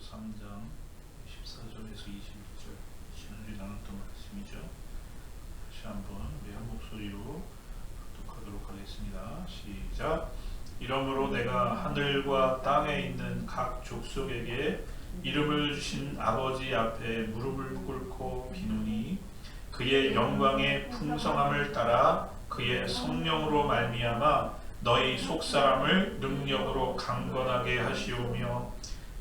3장 14절에서 21절 지난주에 나눴던 말씀이죠. 다시 한번 우리 한 목소리로 독하도록 하겠습니다. 시작. 이러므로 내가 하늘과 땅에 있는 각 족속에게 이름을 주신 아버지 앞에 무릎을 꿇고 비누니 그의 영광의 풍성함을 따라 그의 성령으로 말미암아 너희 속사람을 능력으로 강건하게 하시오며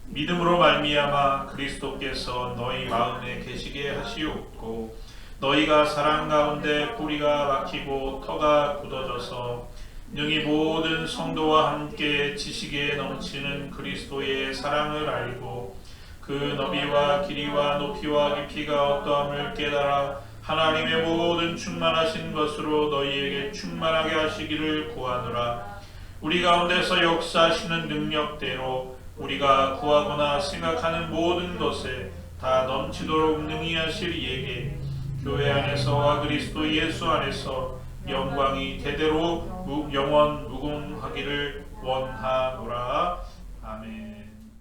믿음으로 말미암아 그리스도께서 너희 마음에 계시게 하시옵고 너희가 사랑 가운데 뿌리가 박히고 터가 굳어져서 능히 모든 성도와 함께 지식에 넘치는 그리스도의 사랑을 알고 그 너비와 길이와 높이와 깊이가 어떠함을 깨달아 하나님의 모든 충만하신 것으로 너희에게 충만하게 하시기를 구하노라. 우리 가운데서 역사하시는 능력대로 우리가 구하거나 생각하는 모든 것에 다 넘치도록 능히 하실 이에게 교회 안에서와 그리스도 예수 안에서 영광이 대대로 영원 무궁하기를 원하노라. 아멘.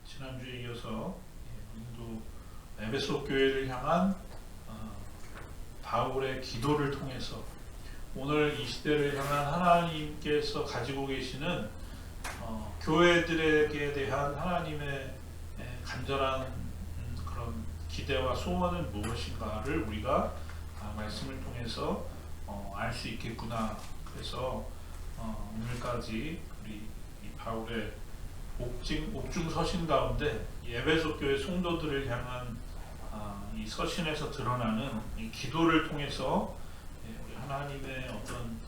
지난주에 이어서 오늘도 에베소 교회를 향한 바울의 기도를 통해서 오늘 이 시대를 향한 하나님께서 가지고 계시는 교회들에게 대한 하나님의 간절한 그런 기대와 소원은 무엇인가를 우리가 말씀을 통해서 알 수 있겠구나. 그래서 오늘까지 우리 이 바울의 옥중 서신 가운데 에베소 교회 성도들을 향한 이 서신에서 드러나는 이 기도를 통해서 우리 하나님의 어떤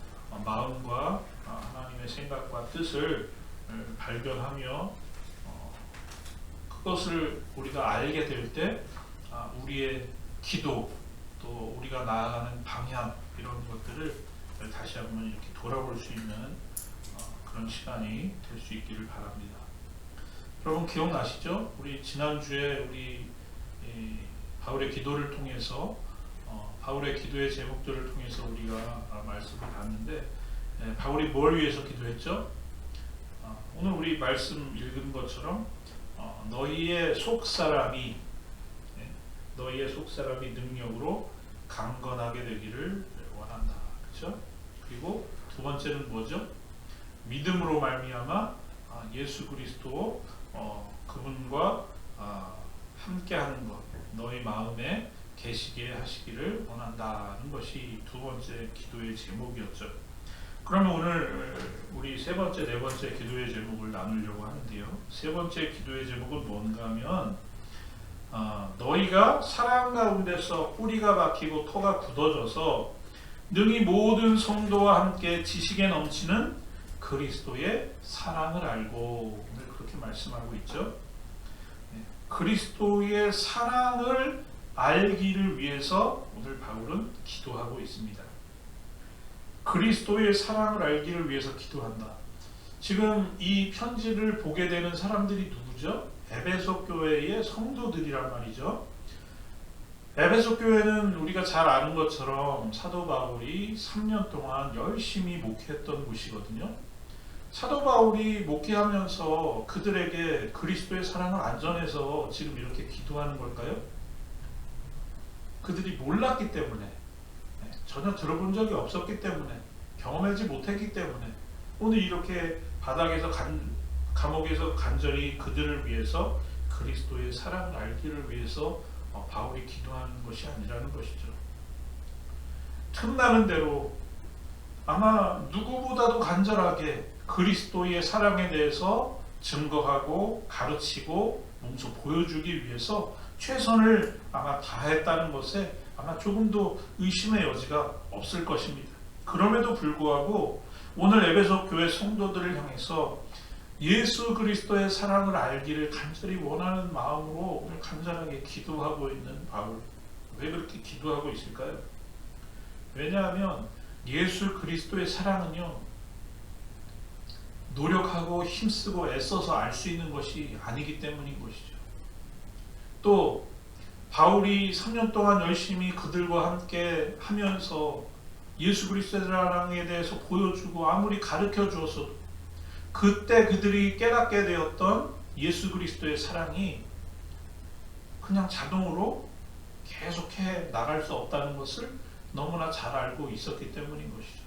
마음과 하나님의 생각과 뜻을 발견하며 그것을 우리가 알게 될 때 우리의 기도 또 우리가 나아가는 방향 이런 것들을 다시 한번 이렇게 돌아볼 수 있는 그런 시간이 될 수 있기를 바랍니다. 여러분 기억나시죠? 우리 지난주에 우리 바울의 기도를 통해서 바울의 기도의 제목들을 통해서 우리가 말씀을 봤는데 바울이 뭘 위해서 기도했죠? 오늘 우리 말씀 읽은 것처럼 너희의 속사람이 능력으로 강건하게 되기를 원한다. 그렇죠? 그리고 두 번째는 뭐죠? 믿음으로 말미암아 예수 그리스도 그분과 함께하는 것 너희 마음에 계시게 하시기를 원한다는 것이 두 번째 기도의 제목이었죠. 그러면 오늘 우리 세 번째, 네 번째 기도의 제목을 나누려고 하는데요. 세 번째 기도의 제목은 뭔가 하면 너희가 사랑 가운데서 뿌리가 박히고 터가 굳어져서 능히 모든 성도와 함께 지식에 넘치는 그리스도의 사랑을 알고 오늘 그렇게 말씀하고 있죠. 그리스도의 사랑을 알기를 위해서 오늘 바울은 기도하고 있습니다. 그리스도의 사랑을 알기를 위해서 기도한다. 지금 이 편지를 보게 되는 사람들이 누구죠? 에베소 교회의 성도들이란 말이죠. 에베소 교회는 우리가 잘 아는 것처럼 사도 바울이 3년 동안 열심히 목회했던 곳이거든요. 사도 바울이 목회하면서 그들에게 그리스도의 사랑을 안 전해서 지금 이렇게 기도하는 걸까요? 그들이 몰랐기 때문에, 전혀 들어본 적이 없었기 때문에, 경험하지 못했기 때문에 오늘 이렇게 바닥에서 감옥에서 간절히 그들을 위해서 그리스도의 사랑을 알기를 위해서 바울이 기도하는 것이 아니라는 것이죠. 틈나는 대로 아마 누구보다도 간절하게 그리스도의 사랑에 대해서 증거하고 가르치고 몸소 보여주기 위해서 최선을 아마 다했다는 것에 아마 조금도 의심의 여지가 없을 것입니다. 그럼에도 불구하고 오늘 에베소 교회 성도들을 향해서 예수 그리스도의 사랑을 알기를 간절히 원하는 마음으로 오늘 간절하게 기도하고 있는 바울. 왜 그렇게 기도하고 있을까요? 왜냐하면 예수 그리스도의 사랑은요, 노력하고 힘쓰고 애써서 알 수 있는 것이 아니기 때문인 것이죠. 또 바울이 3년 동안 열심히 그들과 함께 하면서 예수 그리스도의 사랑에 대해서 보여주고 아무리 가르쳐 주었어도 그때 그들이 깨닫게 되었던 예수 그리스도의 사랑이 그냥 자동으로 계속해 나갈 수 없다는 것을 너무나 잘 알고 있었기 때문인 것이죠.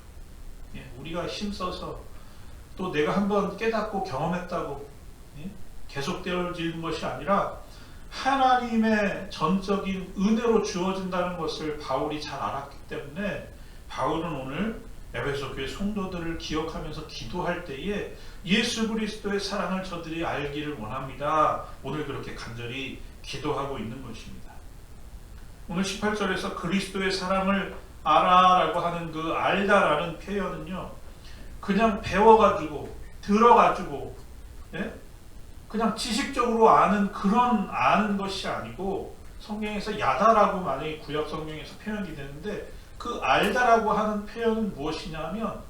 우리가 힘써서 또 내가 한번 깨닫고 경험했다고 계속되어지는 것이 아니라 하나님의 전적인 은혜로 주어진다는 것을 바울이 잘 알았기 때문에 바울은 오늘 에베소 교회 성도들을 기억하면서 기도할 때에 예수 그리스도의 사랑을 저들이 알기를 원합니다. 오늘 그렇게 간절히 기도하고 있는 것입니다. 오늘 18절에서 그리스도의 사랑을 알아라고 하는 그 알다라는 표현은요, 그냥 배워가지고 들어가지고 그냥 지식적으로 아는 그런 아는 것이 아니고, 성경에서 야다라고 만약에 구약 성경에서 표현이 되는데 그 알다라고 하는 표현은 무엇이냐면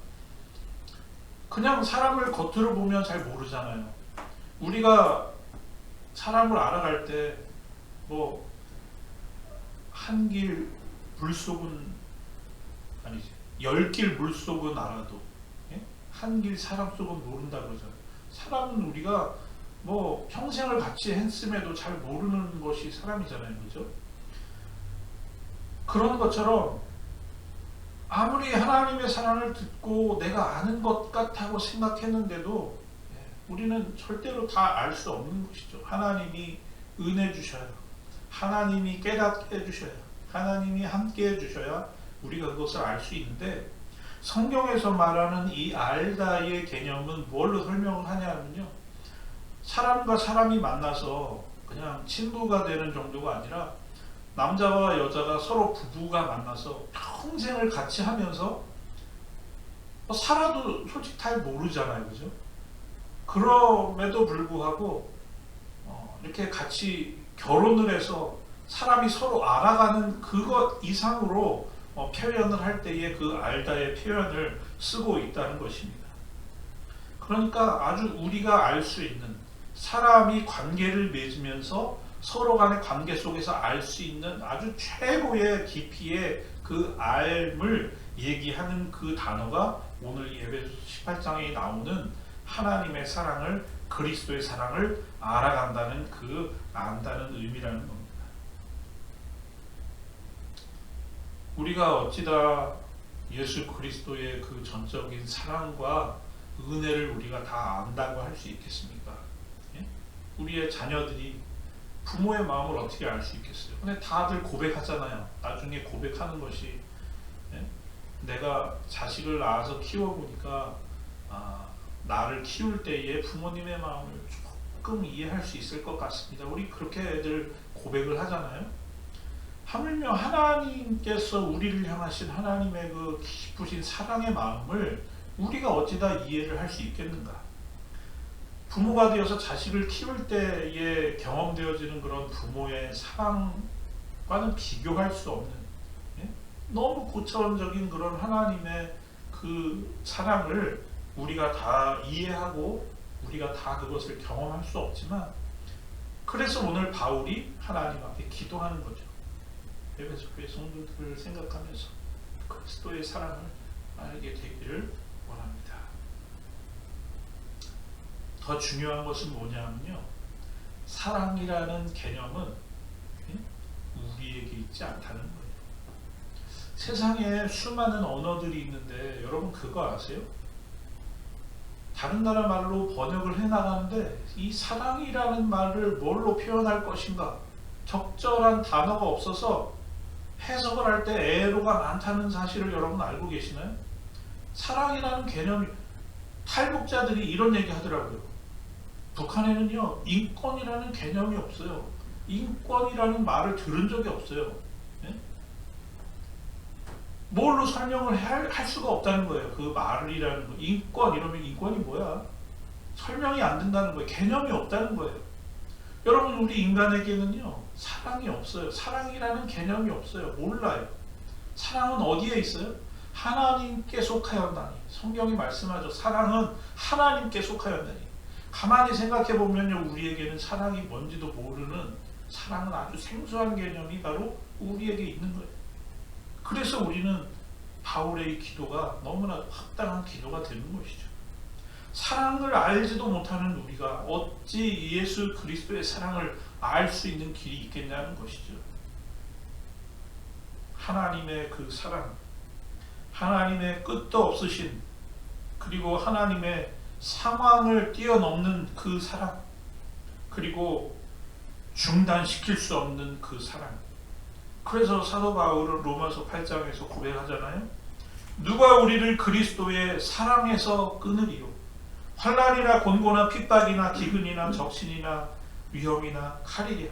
그냥 사람을 겉으로 보면 잘 모르잖아요. 우리가 사람을 알아갈 때 뭐 한 길 물속은 아니지 10길 물속은 알아도 한 길 사람 속은 모른다고 그러잖아요. 사람은 우리가 뭐 평생을 같이 했음에도 잘 모르는 것이 사람이잖아요. 그죠? 그런 것처럼 아무리 하나님의 사랑을 듣고 내가 아는 것 같다고 생각했는데도 우리는 절대로 다 알 수 없는 것이죠. 하나님이 은혜 주셔야, 하나님이 깨닫게 해주셔야, 하나님이 함께 해주셔야 우리가 그것을 알 수 있는데, 성경에서 말하는 이 알다의 개념은 뭘로 설명을 하냐면요, 사람과 사람이 만나서 그냥 친구가 되는 정도가 아니라 남자와 여자가 서로 부부가 만나서 평생을 같이 하면서 살아도 솔직히 잘 모르잖아요. 그죠? 그럼에도 불구하고 이렇게 같이 결혼을 해서 사람이 서로 알아가는 그것 이상으로 표현을 할 때에 그 알다의 표현을 쓰고 있다는 것입니다. 그러니까 아주 우리가 알 수 있는, 사람이 관계를 맺으면서 서로 간의 관계 속에서 알 수 있는 아주 최고의 깊이의 그 알을 얘기하는 그 단어가 오늘 에베소 18장에 나오는 하나님의 사랑을, 그리스도의 사랑을 알아간다는 그 안다는 의미라는 겁니다. 우리가 어찌다 예수 그리스도의 그 전적인 사랑과 은혜를 우리가 다 안다고 할 수 있겠습니까? 우리의 자녀들이 부모의 마음을 어떻게 알 수 있겠어요? 근데 다들 고백하잖아요. 나중에 고백하는 것이 내가 자식을 낳아서 키워보니까 나를 키울 때에 부모님의 마음을 조금 이해할 수 있을 것 같습니다. 우리 그렇게 애들 고백을 하잖아요. 하물며 하나님께서 우리를 향하신 하나님의 그 깊으신 사랑의 마음을 우리가 어찌다 이해를 할 수 있겠는가? 부모가 되어서 자식을 키울 때에 경험되어지는 그런 부모의 사랑과는 비교할 수 없는 너무 고차원적인 그런 하나님의 그 사랑을 우리가 다 이해하고 우리가 다 그것을 경험할 수 없지만, 그래서 오늘 바울이 하나님 앞에 기도하는 거죠. 에베소 교회 성도들을 생각하면서 그리스도의 사랑을 알게 되기를 원합니다. 더 중요한 것은 뭐냐면요, 사랑이라는 개념은 우리에게 있지 않다는 거예요. 세상에 수많은 언어들이 있는데 여러분 그거 아세요? 다른 나라 말로 번역을 해나가는데 이 사랑이라는 말을 뭘로 표현할 것인가 적절한 단어가 없어서 해석을 할 때 애로가 많다는 사실을 여러분 알고 계시나요? 사랑이라는 개념이, 탈북자들이 이런 얘기 하더라고요. 북한에는요 인권이라는 개념이 없어요. 인권이라는 말을 들은 적이 없어요. 뭘로 설명을 할 수가 없다는 거예요. 그 말이라는 거. 인권 이러면 인권이 뭐야? 설명이 안 된다는 거예요. 개념이 없다는 거예요. 여러분, 우리 인간에게는요 사랑이 없어요. 사랑이라는 개념이 없어요. 몰라요. 사랑은 어디에 있어요? 하나님께 속하였나니. 성경이 말씀하죠. 사랑은 하나님께 속하였나니. 가만히 생각해 보면요, 우리에게는 사랑이 뭔지도 모르는, 사랑은 아주 생소한 개념이 바로 우리에게 있는 거예요. 그래서 우리는 바울의 기도가 너무나 합당한 기도가 되는 것이죠. 사랑을 알지도 못하는 우리가 어찌 예수 그리스도의 사랑을 알 수 있는 길이 있겠냐는 것이죠. 하나님의 그 사랑, 하나님의 끝도 없으신, 그리고 하나님의 상황을 뛰어넘는 그 사랑, 그리고 중단시킬 수 없는 그 사랑. 그래서 사도 바울은 로마서 8장에서 고백하잖아요. 누가 우리를 그리스도의 사랑에서 끊으리요? 환난이나 곤고나 핍박이나 기근이나 적신이나 위험이나 칼이랴.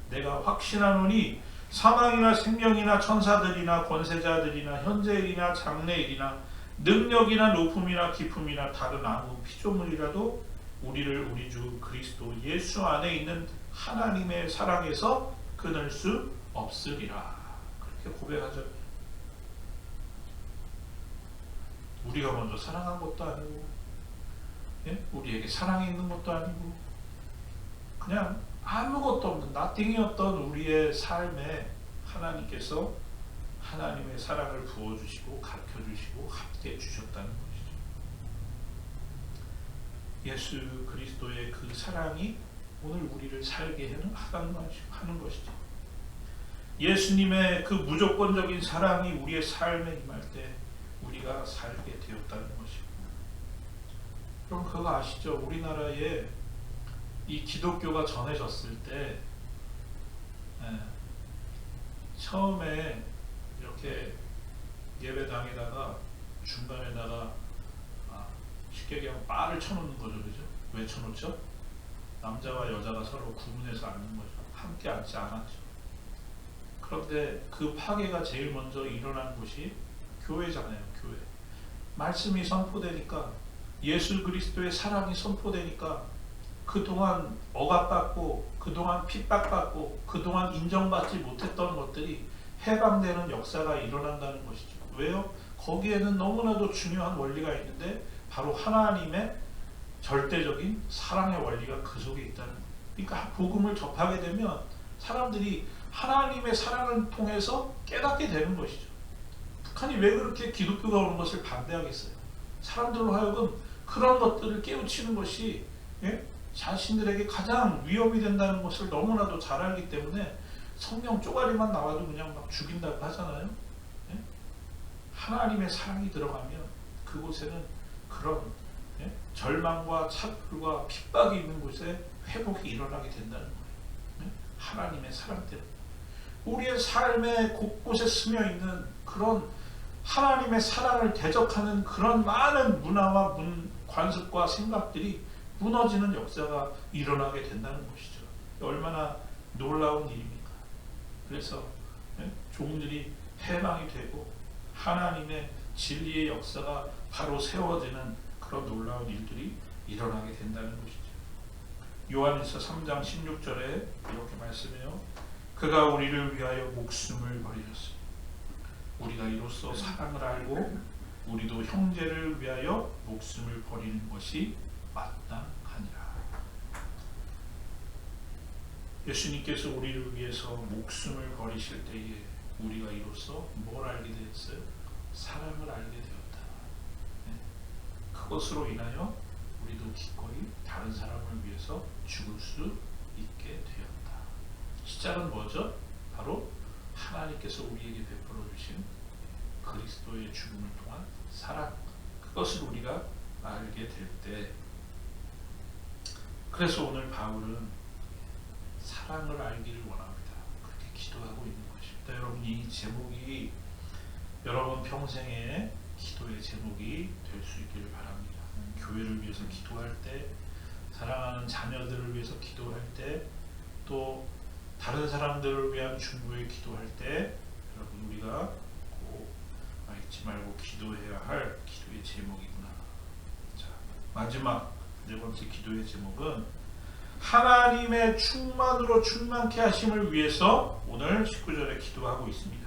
내가 확신하노니 사망이나 생명이나 천사들이나 권세자들이나 현재일이나 장래일이나 능력이나 높음이나 깊음이나 다른 아무 피조물이라도 우리를 우리 주 그리스도 예수 안에 있는 하나님의 사랑에서 끊을 수 없으리라. 그렇게 고백하죠. 우리가 먼저 사랑한 것도 아니고, 우리에게 사랑이 있는 것도 아니고, 그냥 아무것도 없는 나띵이었던 우리의 삶에 하나님께서 하나님의 사랑을 부어주시고 가르쳐주시고 함께 주셨다는 것이죠. 예수 그리스도의 그 사랑이 오늘 우리를 살게 하는 것이죠. 예수님의 그 무조건적인 사랑이 우리의 삶에 임할 때 우리가 살게 되었다는 것이고, 그럼 그거 아시죠? 우리나라에 이 기독교가 전해졌을 때 처음에 이렇게 예배당에다가 중간에다가 쉽게 얘기하면 바를 쳐놓는 거죠. 그죠? 왜 쳐놓죠? 남자와 여자가 서로 구분해서 앉는 거죠. 함께 앉지 않았죠. 그런데 그 파괴가 제일 먼저 일어난 곳이 교회잖아요. 교회. 말씀이 선포되니까, 예수 그리스도의 사랑이 선포되니까 그동안 억압받고 그동안 핍박받고 그동안 인정받지 못했던 것들이 해방되는 역사가 일어난다는 것이죠. 왜요? 거기에는 너무나도 중요한 원리가 있는데 바로 하나님의 절대적인 사랑의 원리가 그 속에 있다는 거예요. 그러니까 복음을 접하게 되면 사람들이 하나님의 사랑을 통해서 깨닫게 되는 것이죠. 북한이 왜 그렇게 기독교가 오는 것을 반대하겠어요? 사람들로 하여금 그런 것들을 깨우치는 것이 자신들에게 가장 위험이 된다는 것을 너무나도 잘 알기 때문에 성령 쪼가리만 나와도 그냥 막 죽인다고 하잖아요. 하나님의 사랑이 들어가면 그곳에는 그런 절망과 차별과 핍박이 있는 곳에 회복이 일어나게 된다는 거예요. 하나님의 사랑 때문에. 우리의 삶의 곳곳에 스며 있는 그런 하나님의 사랑을 대적하는 그런 많은 문화와 관습과 생각들이 무너지는 역사가 일어나게 된다는 것이죠. 얼마나 놀라운 일입니까? 그래서 종들이 해방이 되고 하나님의 진리의 역사가 바로 세워지는 그런 놀라운 일들이 일어나게 된다는 것이죠. 요한일서 3장 16절에 이렇게 말씀해요. 그가 우리를 위하여 목숨을 버리셨습니다. 우리가 이로써 사랑을 알고 우리도 형제를 위하여 목숨을 버리는 것이 마땅하니라. 예수님께서 우리를 위해서 목숨을 버리실 때에 우리가 이로써 뭘 알게 되었어요? 사랑을 알게 되었다. 그것으로 인하여 우리도 기꺼이 다른 사람을 위해서 죽을 수 있게 되었다. 시작은 뭐죠? 바로 하나님께서 우리에게 베풀어 주신 그리스도의 죽음을 통한 사랑, 그것을 우리가 알게 될 때, 그래서 오늘 바울은 사랑을 알기를 원합니다. 그렇게 기도하고 있는 것입니다. 여러분, 이 제목이 여러분 평생의 기도의 제목이 될 수 있기를 바랍니다. 교회를 위해서 기도할 때, 사랑하는 자녀들을 위해서 기도할 때, 또 다른 사람들을 위한 중보에 기도할 때, 여러분 우리가 꼭 잊지 말고 기도해야 할 기도의 제목이구나. 자, 마지막 네 번째 기도의 제목은 하나님의 충만으로 충만케 하심을 위해서 오늘 19절에 기도하고 있습니다.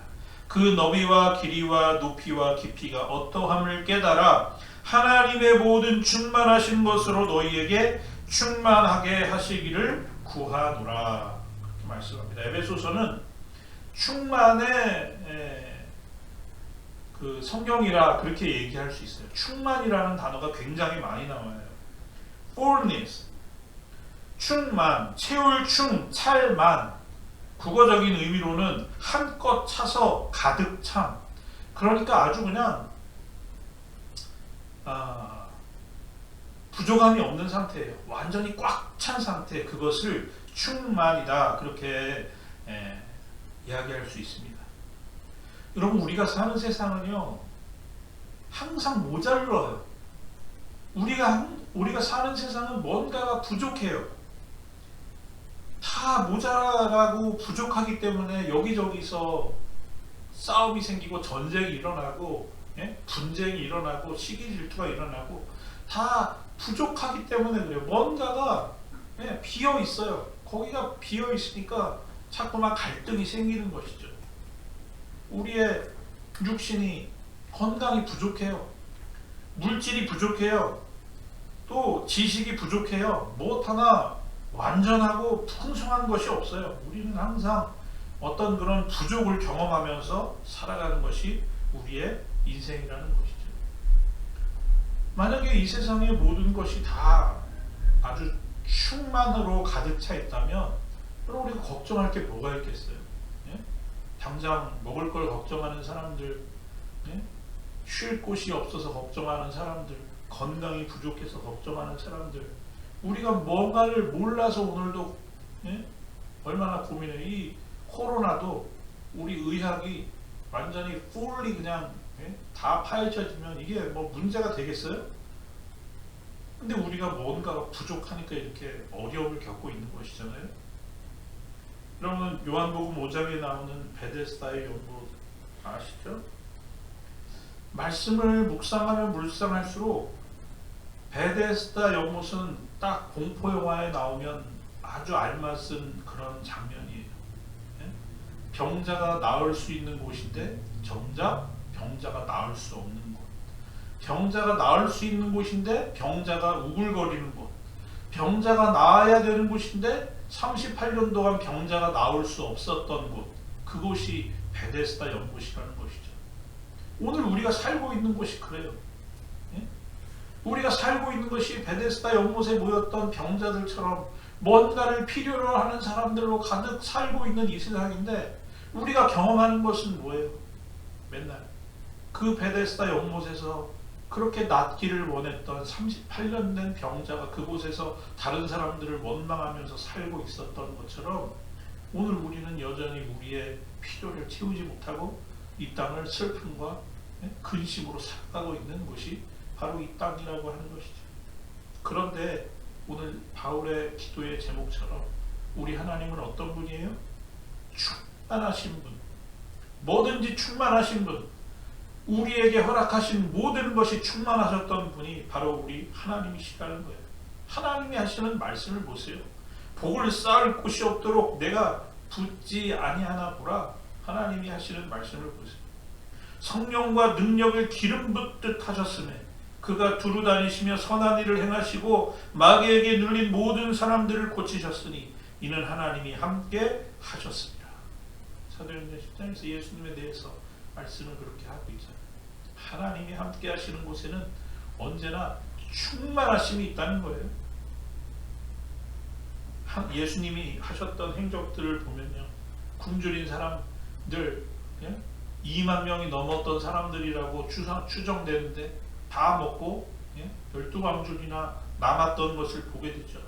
그 너비와 길이와 높이와 깊이가 어떠함을 깨달아 하나님의 모든 충만하신 것으로 너희에게 충만하게 하시기를 구하노라. 그렇게 말씀합니다. 에베소서는 충만의 그 성경이라 그렇게 얘기할 수 있어요. 충만이라는 단어가 굉장히 많이 나와요. fullness, 충만, 채울 충, 찰만. 국어적인 의미로는 한껏 차서 가득 참. 그러니까 아주 그냥 부족함이 없는 상태예요. 완전히 꽉 찬 상태. 그것을 충만이다. 그렇게 이야기할 수 있습니다. 여러분, 우리가 사는 세상은요, 항상 모자라요. 우리가 사는 세상은 뭔가가 부족해요. 다 모자라고 부족하기 때문에 여기저기서 싸움이 생기고 전쟁이 일어나고 분쟁이 일어나고 시기 질투가 일어나고 다 부족하기 때문에 그래요. 뭔가가 비어 있어요. 거기가 비어 있으니까 자꾸만 갈등이 생기는 것이죠. 우리의 육신이 건강이 부족해요. 물질이 부족해요. 또 지식이 부족해요. 무엇 하나 완전하고 풍성한 것이 없어요. 우리는 항상 어떤 그런 부족을 경험하면서 살아가는 것이 우리의 인생이라는 것이죠. 만약에 이 세상의 모든 것이 다 아주 충만으로 가득 차 있다면 그럼 우리가 걱정할 게 뭐가 있겠어요? 당장 먹을 걸 걱정하는 사람들, 쉴 곳이 없어서 걱정하는 사람들, 건강이 부족해서 걱정하는 사람들, 우리가 뭔가를 몰라서 오늘도 얼마나 고민해. 이 코로나도 우리 의학이 완전히 fully 그냥 다 파헤쳐지면 이게 뭐 문제가 되겠어요? 근데 우리가 뭔가가 부족하니까 이렇게 어려움을 겪고 있는 것이잖아요. 여러분, 요한복음 5장에 나오는 베데스다의 연못 아시죠? 말씀을 묵상하면 묵상할수록 베데스다 연못은 딱 공포 영화에 나오면 아주 알맞은 그런 장면이에요. 병자가 나을 수 있는 곳인데 정작 병자가 나을 수 없는 곳. 병자가 나을 수 있는 곳인데 병자가 우글거리는 곳. 병자가 나아야 되는 곳인데 38년 동안 병자가 나올 수 없었던 곳. 그곳이 베데스다 연못이라는 것이죠. 오늘 우리가 살고 있는 곳이 그래요. 우리가 살고 있는 것이 베데스다 연못에 모였던 병자들처럼 뭔가를 필요로 하는 사람들로 가득 살고 있는 이 세상인데, 우리가 경험하는 것은 뭐예요? 맨날 그 베데스다 연못에서 그렇게 낫기를 원했던 38년 된 병자가 그곳에서 다른 사람들을 원망하면서 살고 있었던 것처럼 오늘 우리는 여전히 우리의 필요를 채우지 못하고 이 땅을 슬픔과 근심으로 살아가고 있는 곳이 바로 이 땅이라고 하는 것이죠. 그런데 오늘 바울의 기도의 제목처럼 우리 하나님은 어떤 분이에요? 충만하신 분, 뭐든지 충만하신 분, 우리에게 허락하신 모든 것이 충만하셨던 분이 바로 우리 하나님이시라는 거예요. 하나님이 하시는 말씀을 보세요. 복을 쌓을 곳이 없도록 내가 붓지 아니하나 보라. 하나님이 하시는 말씀을 보세요. 성령과 능력을 기름 붓듯 하셨음에 그가 두루 다니시며 선한 일을 행하시고 마귀에게 눌린 모든 사람들을 고치셨으니 이는 하나님이 함께 하셨습니다. 사도행전 10장에서 예수님에 대해서 말씀을 그렇게 하고 있잖아요. 하나님이 함께 하시는 곳에는 언제나 충만하심이 있다는 거예요. 예수님이 하셨던 행적들을 보면요, 굶주린 사람들 2만 명이 넘었던 사람들이라고 추정되는데 다 먹고 12광줄이나 남았던 것을 보게 되죠.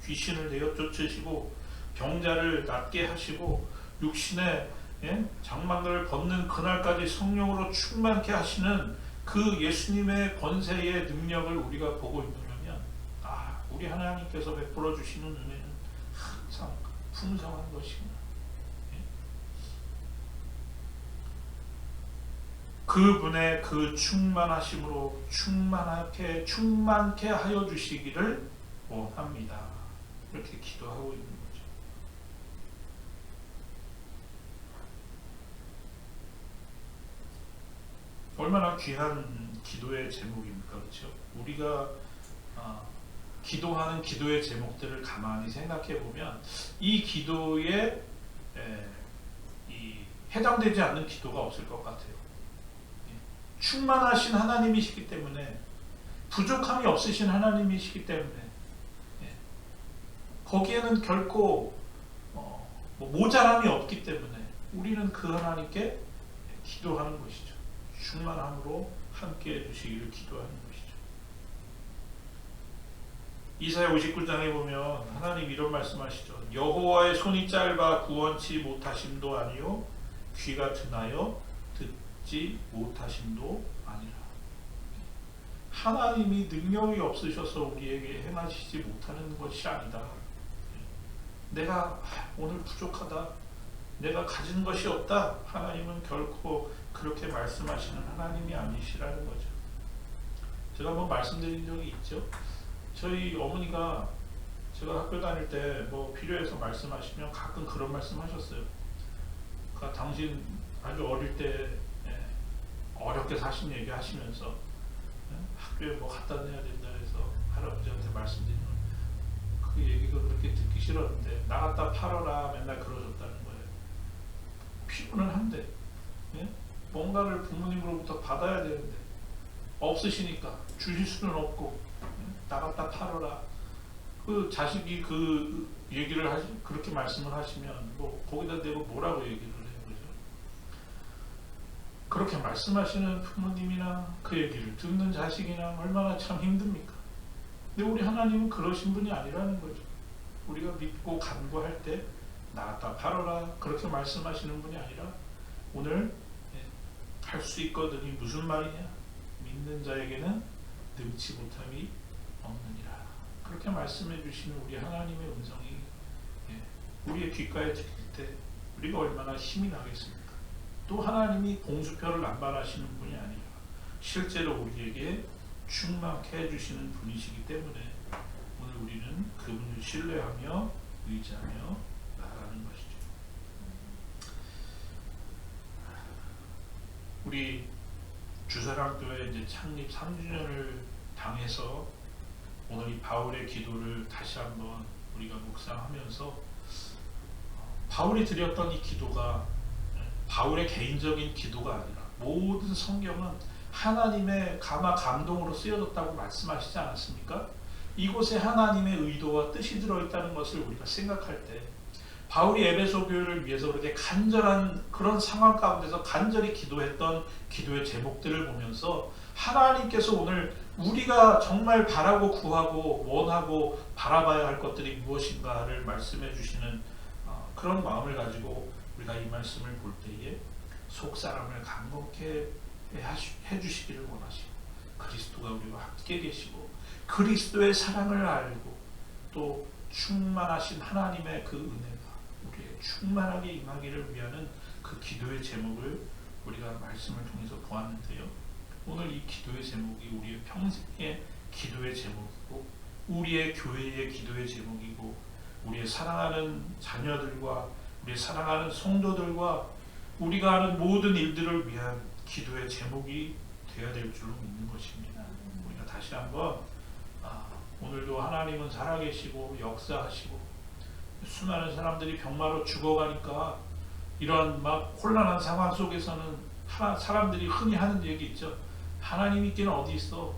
귀신을 내어 쫓으시고 병자를 낫게 하시고 육신의 장막을 벗는 그날까지 성령으로 충만케 하시는 그 예수님의 권세의 능력을 우리가 보고 있느냐면, 우리 하나님께서 베풀어 주시는 은혜는 항상 풍성한 것이구나. 그분의 그 충만하심으로 충만케 하여 주시기를 원합니다. 이렇게 기도하고 있는 거죠. 얼마나 귀한 기도의 제목입니까? 그렇죠? 우리가 기도하는 기도의 제목들을 가만히 생각해 보면 이 기도에 해당되지 않는 기도가 없을 것 같아요. 충만하신 하나님이시기 때문에, 부족함이 없으신 하나님이시기 때문에, 거기에는 결코 모자람이 없기 때문에 우리는 그 하나님께 기도하는 것이죠. 충만함으로 함께 해주시기를 기도하는 것이죠. 이사야 59장에 보면 하나님 이런 말씀하시죠. 여호와의 손이 짧아 구원치 못하심도 아니요 귀가 둔하여 듣지 못하심도 아니라. 하나님이 능력이 없으셔서 우리에게 행하시지 못하는 것이 아니다. 내가 오늘 부족하다, 내가 가진 것이 없다, 하나님은 결코 그렇게 말씀하시는 하나님이 아니시라는 거죠. 제가 한번 말씀드린 적이 있죠. 저희 어머니가 제가 학교 다닐 때 뭐 필요해서 말씀하시면 가끔 그런 말씀하셨어요. 그러니까 당신 아주 어릴 때 어렵게 사신 얘기 하시면서 학교에 뭐 갖다 내야 된다 해서 할아버지한테 말씀드리면 그 얘기가 그렇게 듣기 싫었는데 나갔다 팔아라 맨날 그러셨다는 거예요. 필요는 한데 뭔가를 부모님으로부터 받아야 되는데 없으시니까 주실 수는 없고 나갔다 팔아라. 그 자식이 그 얘기를 그렇게 말씀을 하시면 뭐 거기다 대고 뭐라고 얘기를 해요, 그죠? 그렇게 말씀하시는 부모님이나 그 얘기를 듣는 자식이나 얼마나 참 힘듭니까? 근데 우리 하나님은 그러신 분이 아니라는 거죠. 우리가 믿고 간구할 때 나갔다 팔아라 그렇게 말씀하시는 분이 아니라 오늘 할 수 있거든이 무슨 말이냐? 믿는 자에게는 능치 못함이 없느니라. 그렇게 말씀해 주시는 우리 하나님의 음성이 우리의 귓가에 들릴 때 우리가 얼마나 힘이 나겠습니까? 또 하나님이 공수표를 남발하시는 분이 아니라 실제로 우리에게 충만케 해주시는 분이시기 때문에 오늘 우리는 그분을 신뢰하며 의지하며 나아가는 것이죠. 우리 주사랑교회 이제 창립 3주년을 당해서 오늘 이 바울의 기도를 다시 한번 우리가 묵상하면서 바울이 드렸던 이 기도가 바울의 개인적인 기도가 아니라 모든 성경은 하나님의 감동으로 쓰여졌다고 말씀하시지 않았습니까? 이곳에 하나님의 의도와 뜻이 들어있다는 것을 우리가 생각할 때 바울이 에베소 교회를 위해서 그렇게 간절한 그런 상황 가운데서 간절히 기도했던 기도의 제목들을 보면서 하나님께서 오늘 우리가 정말 바라고 구하고 원하고 바라봐야 할 것들이 무엇인가를 말씀해 주시는 그런 마음을 가지고 우리가 이 말씀을 볼 때에 속사람을 감격해 해주시기를 원하시고 그리스도가 우리와 함께 계시고 그리스도의 사랑을 알고 또 충만하신 하나님의 그 은혜가 우리에게 충만하게 임하기를 위하는 그 기도의 제목을 우리가 말씀을 통해서 보았는데요. 오늘 이 기도의 제목이 우리의 평생의 기도의 제목이고 우리의 교회의 기도의 제목이고 우리의 사랑하는 자녀들과 우리의 사랑하는 성도들과 우리가 하는 모든 일들을 위한 기도의 제목이 되어야 될 줄로 믿는 것입니다. 우리가 다시 한번 오늘도 하나님은 살아계시고 역사하시고 수많은 사람들이 병마로 죽어가니까 이런 막 혼란한 상황 속에서는 사람들이 흔히 하는 얘기 있죠. 하나님 있기는 어디 있어?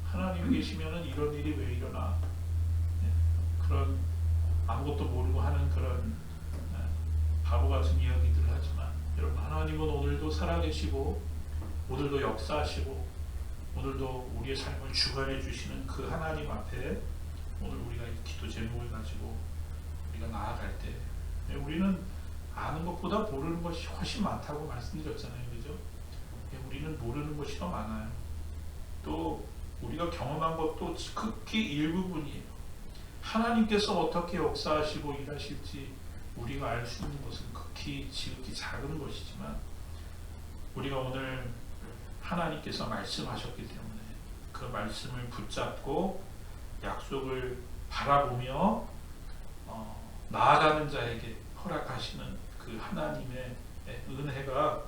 하나님 계시면은 이런 일이 왜 일어나? 그런 아무것도 모르고 하는 그런 바보 같은 이야기들을 하지만 여러분 하나님은 오늘도 살아계시고 오늘도 역사하시고 오늘도 우리의 삶을 주관해 주시는 그 하나님 앞에 오늘 우리가 이 기도 제목을 가지고 우리가 나아갈 때 우리는 아는 것보다 모르는 것이 훨씬 많다고 말씀드렸잖아요. 그죠? 우리는 모르는 것이 더 많아요. 또 우리가 경험한 것도 극히 일부분이에요. 하나님께서 어떻게 역사하시고 일하실지 우리가 알 수 있는 것은 극히 지극히 작은 것이지만 우리가 오늘 하나님께서 말씀하셨기 때문에 그 말씀을 붙잡고 약속을 바라보며 나아가는 자에게 허락하시는 그 하나님의 은혜가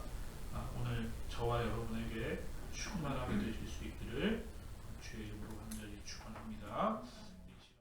오늘 저와 여러분에게 충만하게 되실 수